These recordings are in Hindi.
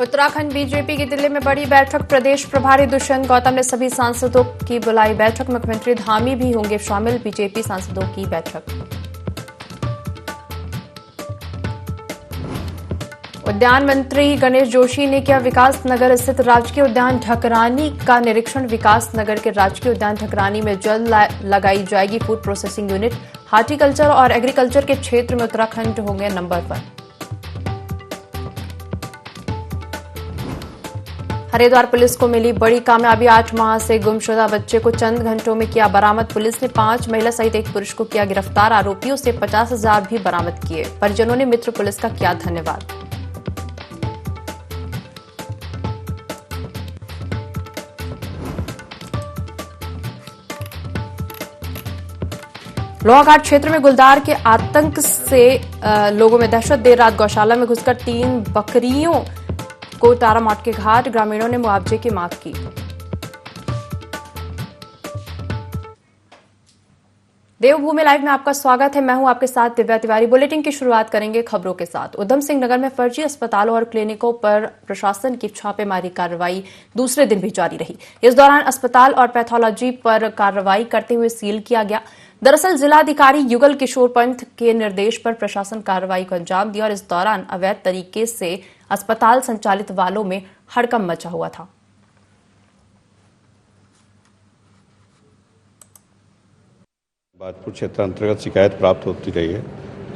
उत्तराखंड बीजेपी की दिल्ली में बड़ी बैठक। प्रदेश प्रभारी दुष्यंत गौतम ने सभी सांसदों की बुलाई बैठक। मुख्यमंत्री धामी भी होंगे शामिल। बीजेपी सांसदों की बैठक। उद्यान मंत्री गणेश जोशी ने किया विकास नगर स्थित राजकीय उद्यान ढकरानी का निरीक्षण। विकास नगर के राजकीय उद्यान ढकरानी में जल्द लगाई जाएगी फूड प्रोसेसिंग यूनिट। हार्टिकल्चर और एग्रीकल्चर के क्षेत्र में उत्तराखंड होंगे नंबर 1। हरिद्वार पुलिस को मिली बड़ी कामयाबी। 8 माह से गुमशुदा बच्चे को चंद घंटों में किया बरामद। पुलिस ने 5 महिला सहित एक पुरुष को किया गिरफ्तार। आरोपियों से 50,000 भी बरामद किए। परिजनों ने मित्र पुलिस का किया धन्यवाद। लोहाघाट क्षेत्र में गुलदार के आतंक से लोगों में दहशत। देर रात गौशाला में घुसकर 3 बकरियों को तारामाट के घाट। ग्रामीणों ने मुआवजे की मांग की। देवभूमि लाइव में आपका स्वागत है। मैं हूं आपके साथ दिव्या तिवारी। बुलेटिन की शुरुआत करेंगे खबरों के साथ। उधम सिंह नगर में फर्जी अस्पतालों और क्लिनिकों पर प्रशासन की छापेमारी कार्रवाई दूसरे दिन भी जारी रही। इस दौरान अस्पताल और पैथोलॉजी पर कार्रवाई करते हुए सील किया गया। दरअसल जिलाधिकारी युगल किशोर पंत के निर्देश पर प्रशासन कार्रवाई को अंजाम दिया और इस दौरान अवैध तरीके से अस्पताल संचालित वालों में हड़कंप मचा हुआ था। बाजपुर क्षेत्र अंतर्गत शिकायत प्राप्त होती रही है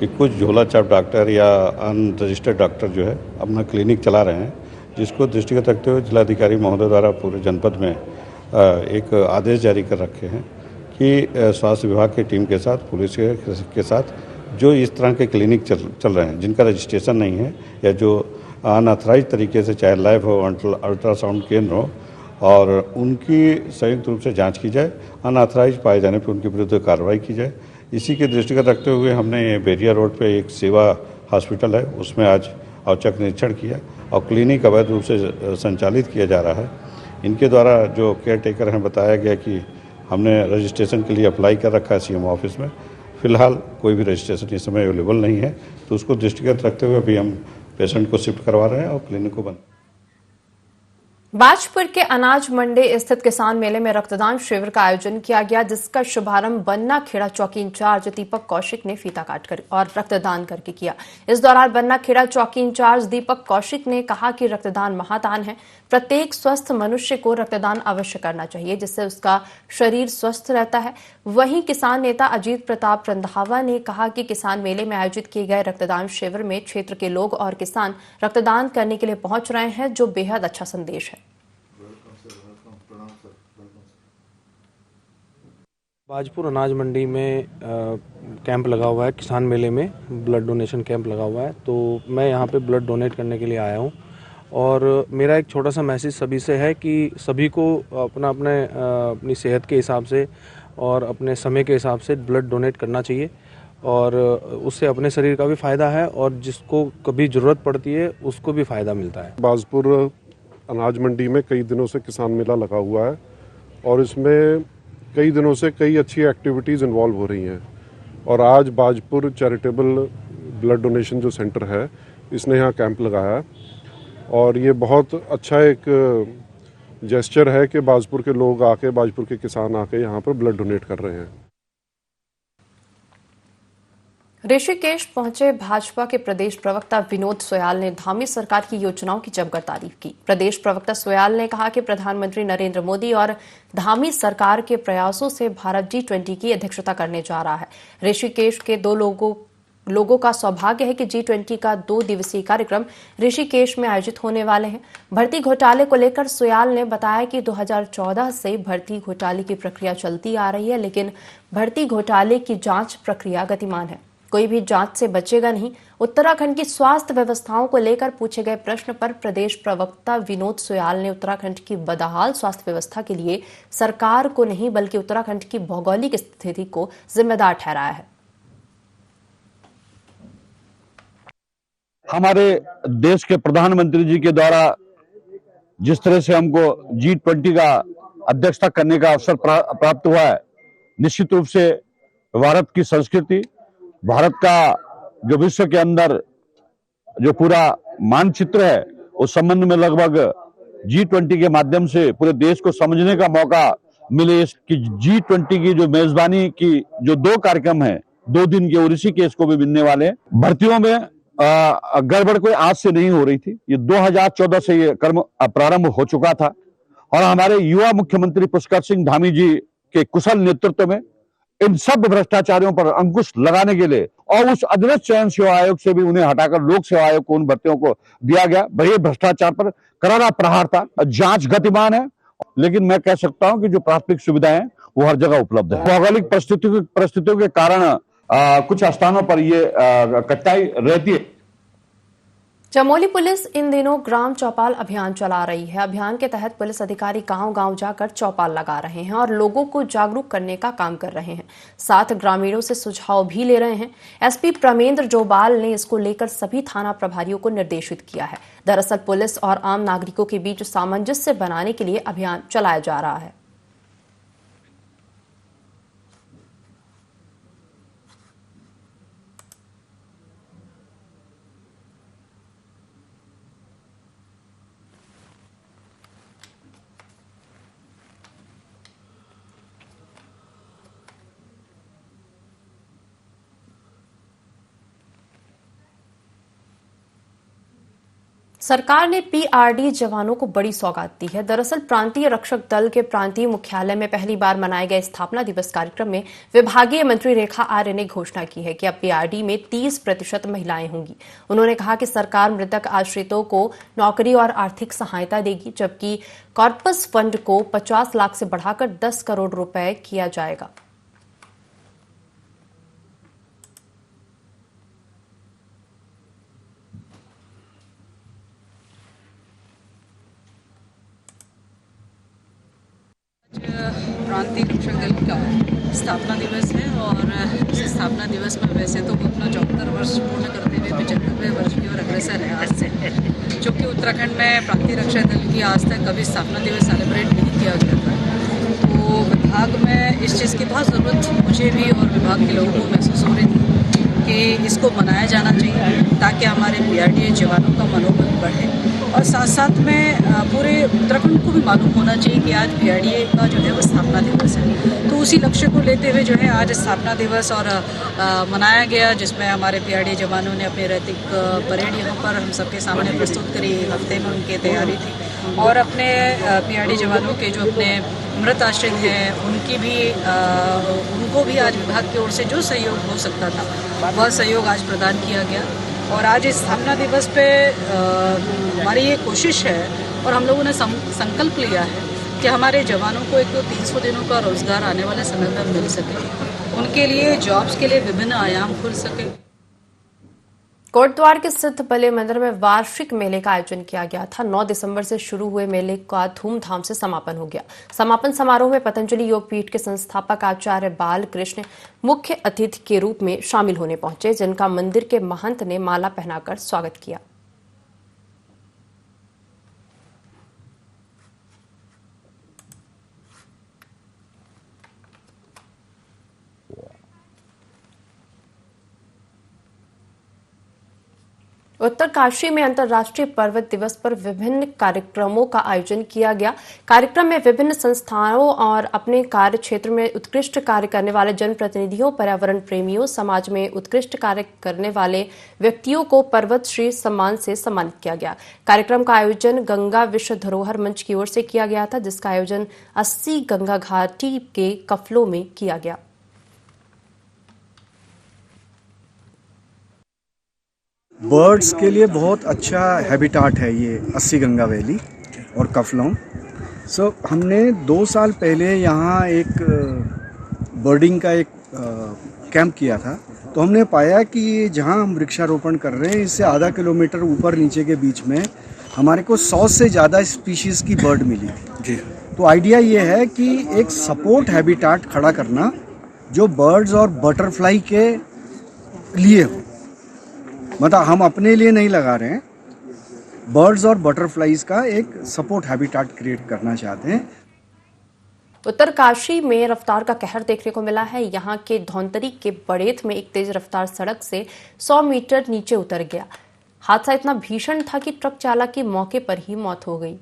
कि कुछ झोला छाप डॉक्टर या अनरजिस्टर्ड डॉक्टर जो है अपना क्लिनिक चला रहे हैं, जिसको दृष्टिगत रखते हुए जिलाधिकारी महोदय द्वारा पूरे जनपद में एक आदेश जारी कर रखे हैं कि स्वास्थ्य विभाग की टीम के साथ, पुलिस के साथ जो इस तरह के क्लिनिक चल रहे हैं, जिनका रजिस्ट्रेशन नहीं है या जो अनऑथराइज तरीके से, चाहे लैब हो, अल्ट्रासाउंड केंद्र हो, और उनकी संयुक्त रूप से जांच की जाए। अनऑथराइज पाए जाने पर उनके विरुद्ध कार्रवाई की जाए। इसी के दृष्टिगत रखते हुए हमने बेरिया रोड पे एक सेवा हॉस्पिटल है, उसमें आज औचक निरीक्षण किया और क्लिनिक अवैध रूप से संचालित किया जा रहा है। इनके द्वारा जो केयर टेकर हैं, बताया गया कि हमने रजिस्ट्रेशन के लिए अप्लाई कर रखा है सीएम ऑफिस में। फिलहाल कोई भी रजिस्ट्रेशन इस समय अवेलेबल नहीं है, तो उसको दृष्टिगत रखते हुए अभी हम पेशेंट को शिफ्ट करवा रहे हैं और क्लिनिक को बंद। बाजपुर के अनाज मंडी स्थित किसान मेले में रक्तदान शिविर का आयोजन किया गया, जिसका शुभारंभ बन्ना खेड़ा चौकी इंचार्ज दीपक कौशिक ने फीता काटकर और रक्तदान करके किया। इस दौरान बन्ना खेड़ा चौकी इंचार्ज दीपक कौशिक ने कहा कि रक्तदान महादान है। प्रत्येक स्वस्थ मनुष्य को रक्तदान अवश्य करना चाहिए, जिससे उसका शरीर स्वस्थ रहता है। वहीं किसान नेता अजीत प्रताप रंधावा ने कहा कि किसान मेले में आयोजित किए गए रक्तदान शिविर में क्षेत्र के लोग और किसान रक्तदान करने के लिए पहुंच रहे हैं, जो बेहद अच्छा संदेश है। बाजपुर अनाज मंडी में कैंप लगा हुआ है, किसान मेले में ब्लड डोनेशन कैंप लगा हुआ है, तो मैं यहाँ पे ब्लड डोनेट करने के लिए आया हूँ। और मेरा एक छोटा सा मैसेज सभी से है कि सभी को अपनी सेहत के हिसाब से और अपने समय के हिसाब से ब्लड डोनेट करना चाहिए, और उससे अपने शरीर का भी फ़ायदा है और जिसको कभी ज़रूरत पड़ती है उसको भी फ़ायदा मिलता है। बाजपुर अनाज मंडी में कई दिनों से किसान मेला लगा हुआ है और इसमें कई दिनों से कई अच्छी एक्टिविटीज़ इन्वॉल्व हो रही हैं, और आज बाजपुर चैरिटेबल ब्लड डोनेशन जो सेंटर है, इसने यहाँ कैंप लगाया है और ये बहुत अच्छा एक जेस्चर है कि बाजपुर के लोग आके, बाजपुर के किसान आके यहाँ पर ब्लड डोनेट कर रहे हैं। ऋषिकेश पहुंचे भाजपा के प्रदेश प्रवक्ता विनोद सोयाल ने धामी सरकार की योजनाओं की जमकर तारीफ की। प्रदेश प्रवक्ता सोयाल ने कहा कि प्रधानमंत्री नरेंद्र मोदी और धामी सरकार के प्रयासों से भारत G20 की अध्यक्षता करने जा रहा है। ऋषिकेश के 2 लोगों का सौभाग्य है कि G20 का 2 दिवसीय कार्यक्रम ऋषिकेश में आयोजित होने वाले हैं। भर्ती घोटाले को लेकर सोयाल ने बताया कि 2014 से भर्ती घोटाले की प्रक्रिया चलती आ रही है, लेकिन भर्ती घोटाले की जांच प्रक्रिया गतिमान है। कोई भी जांच से बचेगा नहीं। उत्तराखंड की स्वास्थ्य व्यवस्थाओं को लेकर पूछे गए प्रश्न पर प्रदेश प्रवक्ता विनोद सोयाल ने उत्तराखंड की बदहाल स्वास्थ्य व्यवस्था के लिए सरकार को नहीं बल्कि उत्तराखंड की भौगोलिक स्थिति को जिम्मेदार ठहराया है। हमारे देश के प्रधानमंत्री जी के द्वारा जिस तरह से हमको G20 का अध्यक्षता करने का अवसर प्राप्त हुआ है, निश्चित रूप से भारत की संस्कृति, भारत का जो विश्व के अंदर जो पूरा मानचित्र है, उस संबंध में लगभग G20 के माध्यम से पूरे देश को समझने का मौका मिले। इसकी G20 की जो मेजबानी की जो 2 कार्यक्रम है, 2 दिन के, और ऋषिकेश को भी मिलने वाले। भर्तियों में गड़बड़ कोई आज से नहीं हो रही थी, ये 2014 से ये कर्म प्रारंभ हो चुका था और हमारे युवा मुख्यमंत्री पुष्कर सिंह धामी जी के कुशल नेतृत्व में इन सब भ्रष्टाचारियों पर अंकुश लगाने के लिए और उस अधीनस्थ चयन सेवा आयोग से भी उन्हें हटाकर लोक सेवा आयोग को उन भर्तियों को दिया गया। भले भ्रष्टाचार पर करारा प्रहार था। जांच गतिमान है, लेकिन मैं कह सकता हूं कि जो प्राथमिक सुविधाएं हैं वो हर जगह उपलब्ध है। भौगोलिक परिस्थितियों के कारण कुछ स्थानों पर ये कठिनाई रहती है। चमोली पुलिस इन दिनों ग्राम चौपाल अभियान चला रही है। अभियान के तहत पुलिस अधिकारी गांव-गांव जाकर चौपाल लगा रहे हैं और लोगों को जागरूक करने का काम कर रहे हैं। साथ ग्रामीणों से सुझाव भी ले रहे हैं। एसपी प्रमेंद्र जोबाल ने इसको लेकर सभी थाना प्रभारियों को निर्देशित किया है। दरअसल पुलिस और आम नागरिकों के बीच सामंजस्य बनाने के लिए अभियान चलाया जा रहा है। सरकार ने पीआरडी जवानों को बड़ी सौगात दी है। दरअसल प्रांतीय रक्षक दल के प्रांतीय मुख्यालय में पहली बार मनाए गए स्थापना दिवस कार्यक्रम में विभागीय मंत्री रेखा आर्य ने घोषणा की है कि अब पीआरडी में 30% महिलाएं होंगी। उन्होंने कहा कि सरकार मृतक आश्रितों को नौकरी और आर्थिक सहायता देगी, जबकि कॉर्पस फंड को 50 लाख से बढ़ाकर 10 करोड़ रुपए किया जाएगा। प्रांतीय रक्षक दल का स्थापना दिवस है और इस स्थापना दिवस में वैसे तो वो अपना 74 वर्ष पूर्ण करते हुए 75वें वर्ष की ओर अग्रसर है आज से, जो कि उत्तराखंड में प्रांतीय रक्षक दल की आज तक कभी स्थापना दिवस सेलिब्रेट नहीं किया गया था। तो विभाग में इस चीज़ की बहुत ज़रूरत मुझे भी और विभाग के लोगों को महसूस हो रही थी कि इसको मनाया जाना चाहिए ताकि हमारे पीआरडी जवानों का मनोबल बढ़े और साथ साथ में पूरे उत्तराखंड को भी मालूम होना चाहिए कि आज पीआरडी का जो है वो स्थापना दिवस है। तो उसी लक्ष्य को लेते हुए जो है आज स्थापना दिवस और मनाया गया, जिसमें हमारे पीआरडी जवानों ने अपनी रैतिक परेड यहाँ पर हम सबके सामने प्रस्तुत करी। हफ्ते में उनकी तैयारी थी और अपने पीआरडी जवानों के जो अपने मृत आश्रित हैं उनको भी आज विभाग की ओर से जो सहयोग हो सकता था वह सहयोग आज प्रदान किया गया। और आज इस स्थापना दिवस पे हमारी ये कोशिश है और हम लोगों ने संकल्प लिया है कि हमारे जवानों को एक तो 300 दिनों का रोजगार आने वाले समय में मिल सके, उनके लिए जॉब्स के लिए विभिन्न आयाम खुल सके। कोटद्वार के सिद्ध बले मंदिर में वार्षिक मेले का आयोजन किया गया था। 9 दिसंबर से शुरू हुए मेले का धूमधाम से समापन हो गया। समापन समारोह में पतंजलि योग पीठ के संस्थापक आचार्य बाल कृष्ण मुख्य अतिथि के रूप में शामिल होने पहुंचे, जिनका मंदिर के महंत ने माला पहनाकर स्वागत किया। उत्तरकाशी में अंतर्राष्ट्रीय पर्वत दिवस पर विभिन्न कार्यक्रमों का आयोजन किया गया। कार्यक्रम में विभिन्न संस्थाओं और अपने कार्य क्षेत्र में उत्कृष्ट कार्य करने वाले जनप्रतिनिधियों, पर्यावरण प्रेमियों, समाज में उत्कृष्ट कार्य करने वाले व्यक्तियों को पर्वत श्री सम्मान से सम्मानित किया गया। कार्यक्रम का आयोजन गंगा विश्व धरोहर मंच की ओर से किया गया था, जिसका आयोजन 80 गंगा घाटी के कफलों में किया गया। बर्ड्स के लिए बहुत अच्छा हैबिटाट है ये 80 गंगा वैली और कफलों। हमने 2 साल पहले यहाँ एक बर्डिंग का एक कैंप किया था, तो हमने पाया कि जहाँ हम वृक्षारोपण कर रहे हैं इससे आधा किलोमीटर ऊपर नीचे के बीच में हमारे को 100 से ज़्यादा स्पीशीज़ की बर्ड मिली थी जी। तो आइडिया ये है कि एक सपोर्ट हैबिटाट खड़ा करना जो बर्ड्स और बटरफ्लाई के लिए हो, मतलब हम अपने लिए नहीं लगा रहे हैं, बर्ड्स और बटरफ्लाईज का एक सपोर्ट हैबिटाट क्रिएट करना चाहते हैं। उत्तरकाशी में रफ्तार का कहर देखने को मिला है। यहाँ के धौंतरी के बड़ेत में एक तेज रफ्तार सड़क से 100 मीटर नीचे उतर गया। हादसा इतना भीषण था कि ट्रक चालक की मौके पर ही मौत हो गई।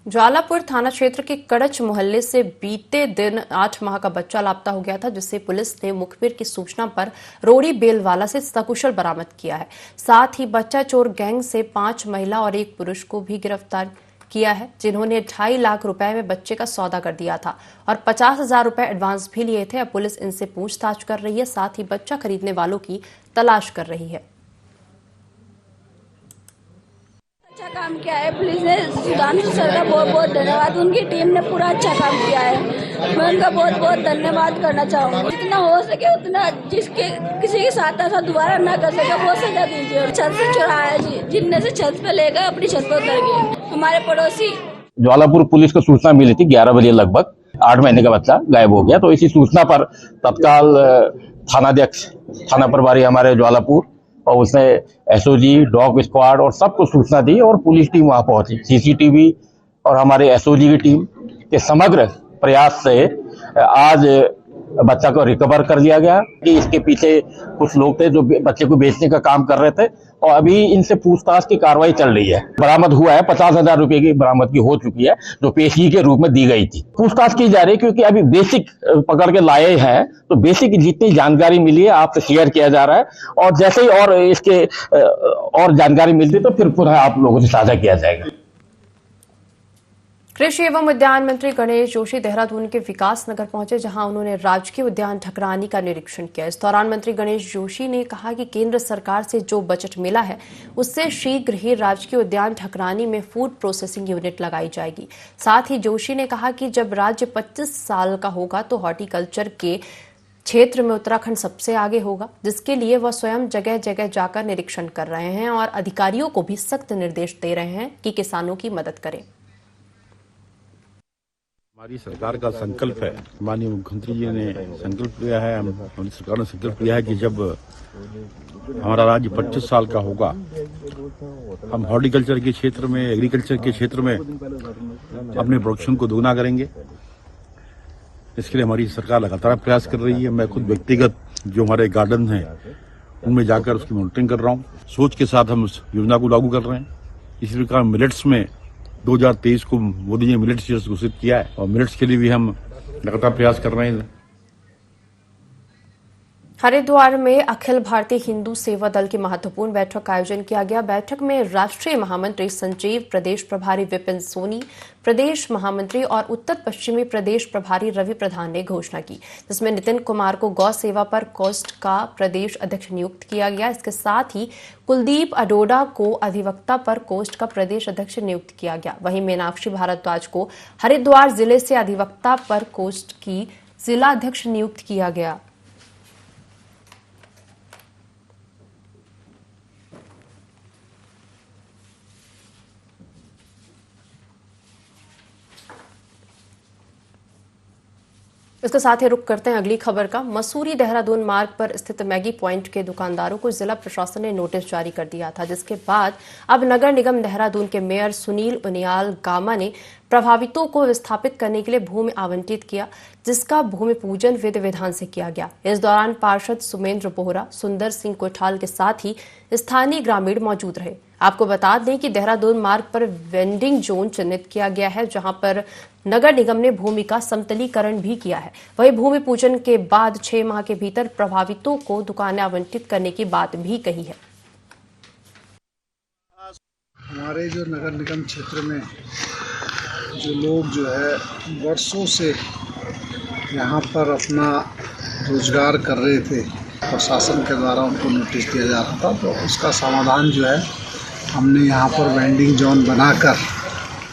ज्वालापुर थाना क्षेत्र के कड़च मोहल्ले से बीते दिन 8 माह का बच्चा लापता हो गया था, जिसे पुलिस ने मुखबिर की सूचना पर रोड़ी बेलवाला से सकुशल बरामद किया है। साथ ही बच्चा चोर गैंग से 5 महिला और 1 पुरुष को भी गिरफ्तार किया है, जिन्होंने 2.5 लाख रुपए में बच्चे का सौदा कर दिया था और 50,000 रुपए एडवांस भी लिए थे। अब पुलिस इनसे पूछताछ कर रही है, साथ ही बच्चा खरीदने वालों की तलाश कर रही है। अच्छा काम किया है पुलिस ने। सुधांशु सर का बहुत बहुत धन्यवाद। उनकी टीम ने पूरा अच्छा काम किया है। मैं उनका बहुत बहुत धन्यवाद करना चाहूँगी। जितना हो सके उतना, जिसके किसी के साथ ऐसा दोबारा ना कर सके वो सजा दीजिए। छत से चुराया जी, जिनने से छत पे ले गए, अपनी छत पे उतर गए। हमारे पड़ोसी ज्वालापुर पुलिस को सूचना मिली थी 11 बजे लगभग 8 महीने का बच्चा गायब हो गया। तो इसी सूचना पर तत्काल थानाध्यक्ष, थाना प्रभारी हमारे ज्वालापुर और उसने एसओजी, डॉग स्क्वाड और सबको सूचना दी और पुलिस टीम वहां पहुंची। सीसीटीवी और हमारे एसओजी की टीम के समग्र प्रयास से आज बच्चा को रिकवर कर लिया गया। कि इसके पीछे कुछ लोग थे जो बच्चे को बेचने का काम कर रहे थे और अभी इनसे पूछताछ की कार्रवाई चल रही है। बरामद हुआ है 50,000 रुपए की बरामदगी हो चुकी है, जो पेशगी के रूप में दी गई थी। पूछताछ की जा रही है क्योंकि अभी बेसिक पकड़ के लाए हैं, तो बेसिक जितनी जानकारी मिली है आपसे शेयर किया जा रहा है और जैसे ही और इसके और जानकारी मिलती तो फिर पुनः आप लोगों से साझा किया जाएगा। कृषि एवं उद्यान मंत्री गणेश जोशी देहरादून के विकास नगर पहुंचे, जहां उन्होंने राजकीय उद्यान ठकरानी का निरीक्षण किया। इस दौरान मंत्री गणेश जोशी ने कहा कि केंद्र सरकार से जो बजट मिला है उससे शीघ्र ही राजकीय उद्यान ठकरानी में फूड प्रोसेसिंग यूनिट लगाई जाएगी। साथ ही जोशी ने कहा कि जब राज्य 25 साल का होगा तो हॉर्टिकल्चर के क्षेत्र में उत्तराखंड सबसे आगे होगा, जिसके लिए वह स्वयं जगह जगह जाकर निरीक्षण कर रहे हैं और अधिकारियों को भी सख्त निर्देश दे रहे हैं कि किसानों की मदद करें। हमारी सरकार का संकल्प है, माननीय मुख्यमंत्री जी ने संकल्प लिया है, हमारी सरकार ने संकल्प लिया है कि जब हमारा राज्य 25 साल का होगा, हम हॉर्टिकल्चर के क्षेत्र में, एग्रीकल्चर के क्षेत्र में अपने प्रोडक्शन को दोगुना करेंगे। इसके लिए हमारी सरकार लगातार प्रयास कर रही है। मैं खुद व्यक्तिगत जो हमारे गार्डन हैं उनमें जाकर उसकी मॉनिटरिंग कर रहा हूँ। सोच के साथ हम उस योजना को लागू कर रहे हैं। इसी प्रकार मिलेट्स में 2023 को मोदी जी ने मिलेट्स ईयर घोषित किया है और मिलेट्स के लिए भी हम लगातार प्रयास कर रहे हैं। हरिद्वार में अखिल भारतीय हिंदू सेवा दल की महत्वपूर्ण बैठक का आयोजन किया गया। बैठक में राष्ट्रीय महामंत्री संजीव, प्रदेश प्रभारी विपिन सोनी, प्रदेश महामंत्री और उत्तर पश्चिमी प्रदेश प्रभारी रवि प्रधान ने घोषणा की, जिसमें नितिन कुमार को गौ सेवा पर कोस्ट का प्रदेश अध्यक्ष नियुक्त किया गया। इसके साथ ही कुलदीप अडोडा को अधिवक्ता पर कोस्ट का प्रदेश अध्यक्ष नियुक्त किया गया। वहीं मीनाक्षी भारद्वाज को हरिद्वार जिले से अधिवक्ता पर कोस्ट की जिला अध्यक्ष नियुक्त किया गया। इसके साथ ही रुक करते हैं अगली खबर का। मसूरी देहरादून मार्ग पर स्थित मैगी पॉइंट के दुकानदारों को जिला प्रशासन ने नोटिस जारी कर दिया था, जिसके बाद अब नगर निगम देहरादून के मेयर सुनील उनियाल गामा ने प्रभावितों को विस्थापित करने के लिए भूमि आवंटित किया, जिसका भूमि पूजन विधि विधान से किया गया। इस दौरान पार्षद सुमेंद्र बोहरा, सुंदर सिंह कोठाल के साथ ही स्थानीय ग्रामीण मौजूद रहे। आपको बता दें कि देहरादून मार्ग पर वेंडिंग जोन चिन्हित किया गया है, जहां पर नगर निगम ने भूमि का समतलीकरण भी किया है। वहीं भूमि पूजन के बाद 6 माह के भीतर प्रभावितों को दुकानें आवंटित करने की बात भी कही है। हमारे जो नगर निगम क्षेत्र में जो लोग जो है वर्षों से यहाँ पर अपना रोजगार कर रहे थे, प्रशासन के द्वारा उनको नोटिस दिया जा रहा था, तो उसका समाधान जो है हमने यहाँ पर वेंडिंग जोन बनाकर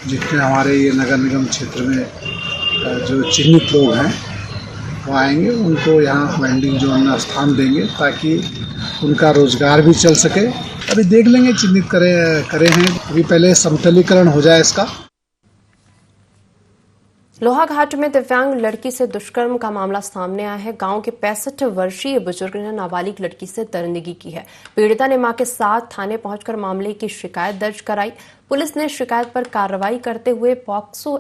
जितने हमारे ये नगर निगम क्षेत्र में जो चिन्हित लोग हैं वो आएंगे, उनको यहाँ वेंडिंग जोन में स्थान देंगे ताकि उनका रोजगार भी चल सके। अभी देख लेंगे, चिन्हित करे हैं, अभी पहले समतलीकरण हो जाए इसका। लोहाघाट में दिव्यांग लड़की से दुष्कर्म का मामला सामने आया है। गांव के 65 वर्षीय बुजुर्ग ने नाबालिग लड़की से दरिंदगी की है। पीड़िता ने मां के साथ थाने पहुंचकर मामले की शिकायत दर्ज कराई। पुलिस ने शिकायत पर कार्रवाई करते हुए पॉक्सो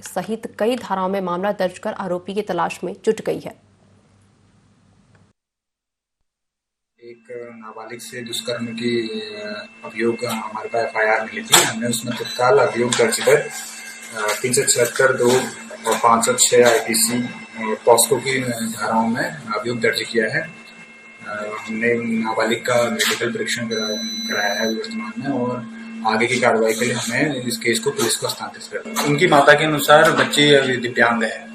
सहित कई धाराओं में मामला दर्ज कर आरोपी की तलाश में जुट गई है। एक नाबालिग से दुष्कर्म की अभियोग हमारे पास FIR मिली थी। हमने उसमें तत्काल अभियोग दर्ज कर 376(2) और 506 IPC पॉस्को की धाराओं में अभियोग दर्ज किया है। हमने नाबालिग का मेडिकल परीक्षण कराया है वर्तमान में, और आगे की कार्रवाई के लिए हमें इस केस को पुलिस को हस्तांतरित कर। उनकी माता के अनुसार बच्ची दिव्यांग है।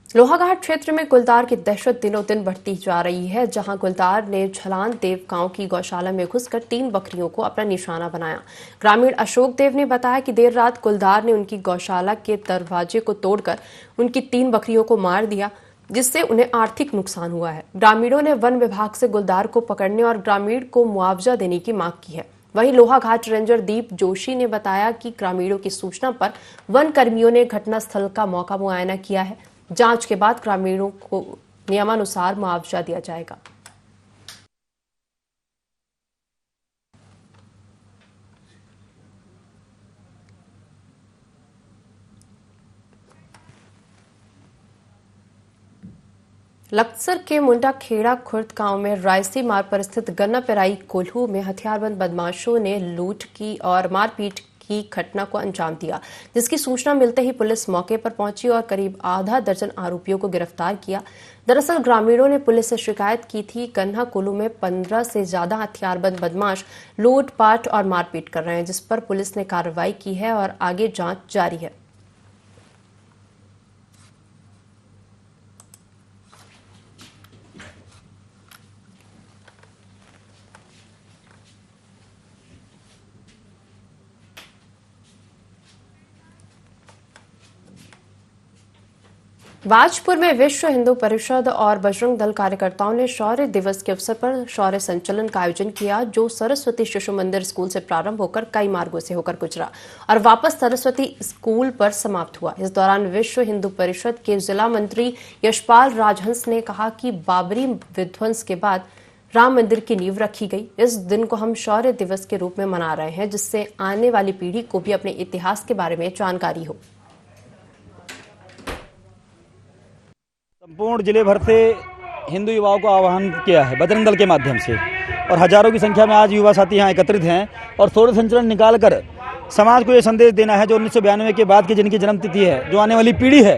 लोहाघाट क्षेत्र में गुलदार की दहशत दिनों दिन बढ़ती जा रही है, जहां गुलदार ने झलान देव गांव की गौशाला में घुसकर 3 बकरियों को अपना निशाना बनाया। ग्रामीण अशोक देव ने बताया कि देर रात गुलदार ने उनकी गौशाला के दरवाजे को तोड़कर उनकी 3 बकरियों को मार दिया, जिससे उन्हें आर्थिक नुकसान हुआ है। ग्रामीणों ने वन विभाग से गुलदार को पकड़ने और ग्रामीण को मुआवजा देने की मांग की है। वहीं लोहाघाट रेंजर दीप जोशी ने बताया कि ग्रामीणों की सूचना पर वन कर्मियों ने घटनास्थल का मौका मुआयना किया है। जांच के बाद ग्रामीणों को नियमानुसार मुआवजा दिया जाएगा। लक्सर के मुंडा खेड़ा खुर्द गांव में रायसी मार्ग पर स्थित गन्ना पेराई कोल्हू में हथियारबंद बदमाशों ने लूट की और मारपीट की घटना को अंजाम दिया, जिसकी सूचना मिलते ही पुलिस मौके पर पहुंची और करीब आधा दर्जन आरोपियों को गिरफ्तार किया। दरअसल ग्रामीणों ने पुलिस से शिकायत की थी गन्ना कोल्हू में 15 से ज्यादा हथियारबंद बदमाश लूटपाट और मारपीट कर रहे हैं, जिस पर पुलिस ने कार्रवाई की है और आगे जांच जारी है। वाजपुर में विश्व हिंदू परिषद और बजरंग दल कार्यकर्ताओं ने शौर्य दिवस के अवसर पर शौर्य संचलन का आयोजन किया, जो सरस्वती शिशु मंदिर स्कूल से प्रारंभ होकर कई मार्गों से होकर गुजरा और वापस सरस्वती स्कूल पर समाप्त हुआ। इस दौरान विश्व हिंदू परिषद के जिला मंत्री यशपाल राजहंस ने कहा कि बाबरी विध्वंस के बाद राम मंदिर की नींव रखी गई। इस दिन को हम शौर्य दिवस के रूप में मना रहे हैं, जिससे आने वाली पीढ़ी को भी अपने इतिहास के बारे में जानकारी हो। संपूर्ण जिले भर से हिंदू युवाओं को आह्वान किया है बजरंग दल के माध्यम से, और हजारों की संख्या में आज युवा साथी यहाँ एकत्रित हैं और शौर्य संचलन निकालकर समाज को ये संदेश देना है जो 1992 के बाद की जिनकी जन्मतिथि है, जो आने वाली पीढ़ी है,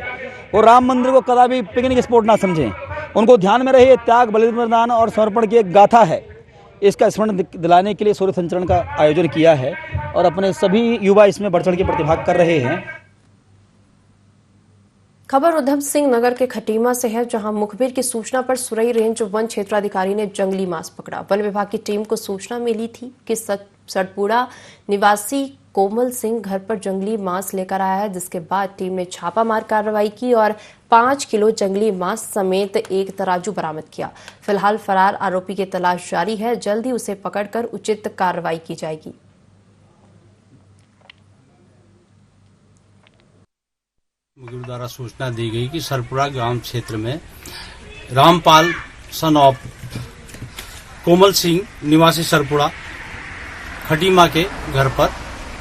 वो राम मंदिर को कदापि पिकनिक स्पॉट ना समझें। उनको ध्यान में रहे त्याग, बलिदान और समर्पण की एक गाथा है। इसका स्मरण दिलाने के लिए शौर्य संचलन का आयोजन किया है और अपने सभी युवा इसमें बढ़ चढ़ के प्रतिभाग कर रहे हैं। खबर उधम सिंह नगर के खटीमा से है, जहां मुखबिर की सूचना पर सुरई रेंज वन क्षेत्राधिकारी ने जंगली मांस पकड़ा। वन विभाग की टीम को सूचना मिली थी कि सड़पुड़ा निवासी कोमल सिंह घर पर जंगली मांस लेकर आया है, जिसके बाद टीम ने छापामार कार्रवाई की और 5 किलो जंगली मांस समेत एक तराजू बरामद किया। फिलहाल फरार आरोपी की तलाश जारी है, जल्द ही उसे पकड़कर उचित कार्रवाई की जाएगी। मुखबिर द्वारा सूचना दी गई कि सरपुरा ग्राम क्षेत्र में रामपाल सन ऑफ कोमल सिंह निवासी सरपुरा खटीमा के घर पर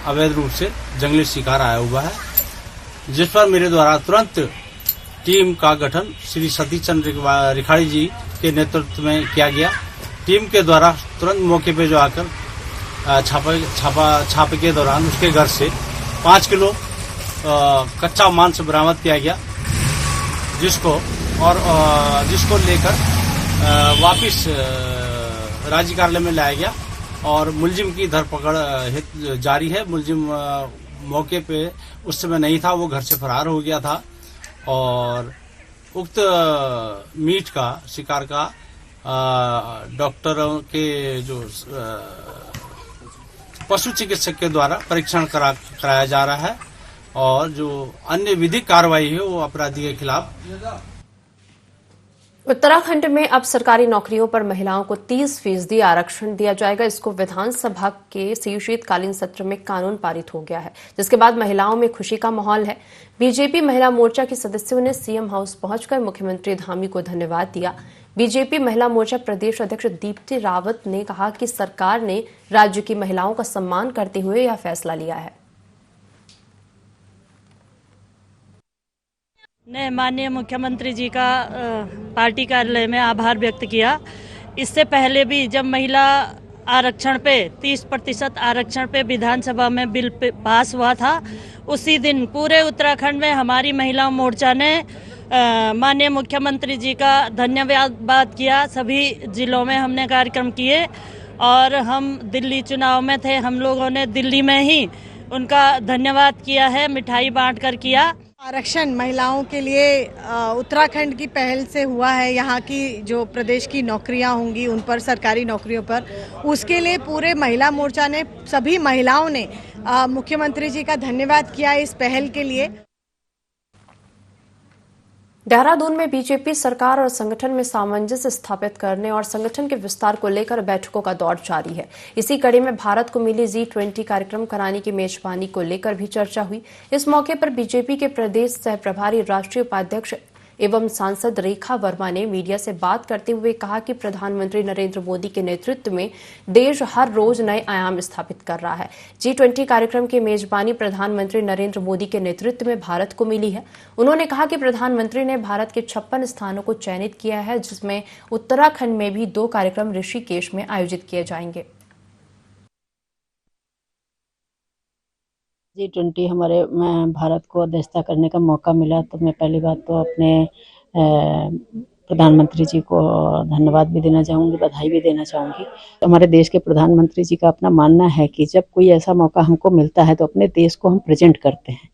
अवैध रूप से जंगली शिकार आया हुआ है, जिस पर मेरे द्वारा तुरंत टीम का गठन श्री सतीश चंद्र रिखाड़ी जी के नेतृत्व में किया गया। टीम के द्वारा तुरंत मौके पे जो आकर छापे के दौरान उसके घर से 5 किलो कच्चा मांस बरामद किया गया, जिसको लेकर वापिस राज्य कार्यालय में लाया गया और मुलजिम की धरपकड़ जारी है। मुलजिम मौके पे उस समय नहीं था, वो घर से फरार हो गया था और उक्त मीट का शिकार का डॉक्टरों के जो पशु चिकित्सक के द्वारा परीक्षण कराया जा रहा है और जो अन्य विधिक कार्रवाई है वो अपराधी के खिलाफ। उत्तराखंड में अब सरकारी नौकरियों पर महिलाओं को 30% आरक्षण दिया जाएगा। इसको विधानसभा के शीतकालीन सत्र में कानून पारित हो गया है, जिसके बाद महिलाओं में खुशी का माहौल है। बीजेपी महिला मोर्चा के सदस्यों ने सीएम हाउस पहुंचकर मुख्यमंत्री धामी को धन्यवाद दिया। बीजेपी महिला मोर्चा प्रदेश अध्यक्ष दीप्ति रावत ने कहा कि सरकार ने राज्य की महिलाओं का सम्मान करते हुए यह फैसला लिया है। ने माननीय मुख्यमंत्री जी का पार्टी कार्यालय में आभार व्यक्त किया। इससे पहले भी जब महिला आरक्षण पे 30% आरक्षण पे विधानसभा में बिल पास हुआ था, उसी दिन पूरे उत्तराखंड में हमारी महिला मोर्चा ने माननीय मुख्यमंत्री जी का धन्यवाद किया। सभी जिलों में हमने कार्यक्रम किए और हम दिल्ली चुनाव में थे, हम लोगों ने दिल्ली में ही उनका धन्यवाद किया है, मिठाई बांट कर किया। आरक्षण महिलाओं के लिए उत्तराखंड की पहल से हुआ है। यहाँ की जो प्रदेश की नौकरियाँ होंगी उन पर, सरकारी नौकरियों पर, उसके लिए पूरे महिला मोर्चा ने, सभी महिलाओं ने मुख्यमंत्री जी का धन्यवाद किया इस पहल के लिए। देहरादून में बीजेपी सरकार और संगठन में सामंजस्य स्थापित करने और संगठन के विस्तार को लेकर बैठकों का दौर जारी है। इसी कड़ी में भारत को मिली G20 कार्यक्रम कराने की मेजबानी को लेकर भी चर्चा हुई। इस मौके पर बीजेपी के प्रदेश सह प्रभारी राष्ट्रीय उपाध्यक्ष एवं सांसद रेखा वर्मा ने मीडिया से बात करते हुए कहा कि प्रधानमंत्री नरेंद्र मोदी के नेतृत्व में देश हर रोज नए आयाम स्थापित कर रहा है। G20 कार्यक्रम की मेजबानी प्रधानमंत्री नरेंद्र मोदी के नेतृत्व में भारत को मिली है। उन्होंने कहा कि प्रधानमंत्री ने भारत के 56 स्थानों को चयनित किया है, जिसमें उत्तराखंड में भी 2 कार्यक्रम ऋषिकेश में आयोजित किए जाएंगे। G20 हमारे भारत को अध्यक्षता करने का मौका मिला, तो मैं पहली बात तो अपने प्रधानमंत्री जी को धन्यवाद भी देना चाहूँगी, बधाई भी देना चाहूँगी। हमारे देश के प्रधानमंत्री जी का अपना मानना है कि जब कोई ऐसा मौका हमको मिलता है तो अपने देश को हम प्रेजेंट करते हैं।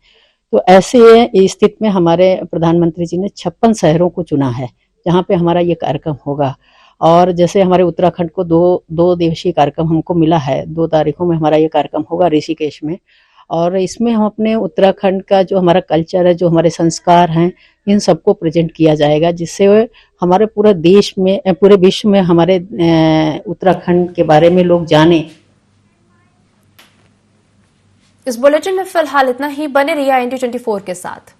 तो ऐसे स्थिति में हमारे प्रधानमंत्री जी ने 56 शहरों को चुना है जहाँ पे हमारा ये कार्यक्रम होगा। और जैसे हमारे उत्तराखंड को दो दिवसीय कार्यक्रम हमको मिला है, 2 तारीखों में हमारा ये कार्यक्रम होगा ऋषिकेश में। और इसमें हम अपने उत्तराखंड का जो हमारा कल्चर है, जो हमारे संस्कार हैं, इन सबको प्रेजेंट किया जाएगा, जिससे हमारे पूरे देश में, पूरे विश्व में हमारे उत्तराखंड के बारे में लोग जाने। इस बुलेटिन में फिलहाल इतना ही। बने रहिए IND 24 के साथ।